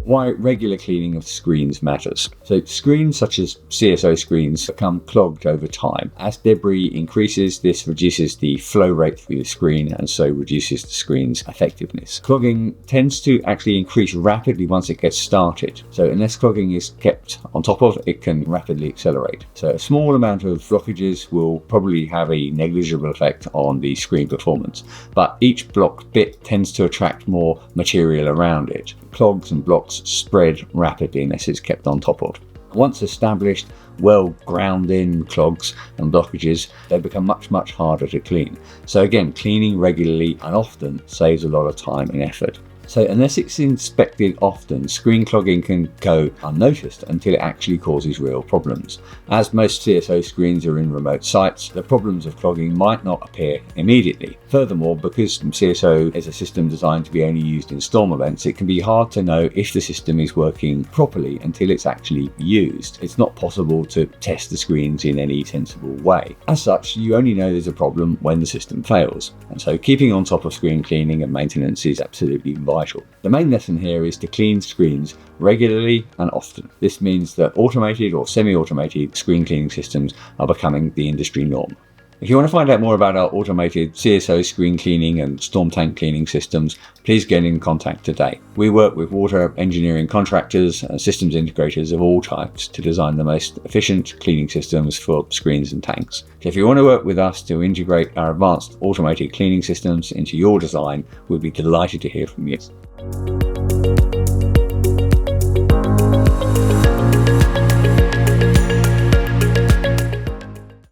why regular cleaning of screens matters. So screens such as CSO screens become clogged over time. As debris increases, this reduces the flow rate through the screen and so reduces the screen's effectiveness. Clogging tends to actually increase rapidly once it gets started. So unless clogging is kept on top of, it can rapidly accelerate. So a small amount of blockages will probably have a negligible effect on the screen performance, but each blocked bit tends to attract more material around it. Clogs and blocks spread rapidly unless it's kept on top of. Once established, well ground in clogs and blockages, they become much harder to clean. So again, cleaning regularly and often saves a lot of time and effort. So unless it's inspected often, screen clogging can go unnoticed until it actually causes real problems. As most CSO screens are in remote sites, the problems of clogging might not appear immediately. Furthermore, because CSO is a system designed to be only used in storm events, it can be hard to know if the system is working properly until it's actually used. It's not possible to test the screens in any sensible way. As such, you only know there's a problem when the system fails. And so keeping on top of screen cleaning and maintenance is absolutely vital. The main lesson here is to clean screens regularly and often. This means that automated or semi-automated screen cleaning systems are becoming the industry norm. If you want to find out more about our automated CSO screen cleaning and storm tank cleaning systems, please get in contact today. We work with water engineering contractors and systems integrators of all types to design the most efficient cleaning systems for screens and tanks. So if you want to work with us to integrate our advanced automated cleaning systems into your design, we'd be delighted to hear from you.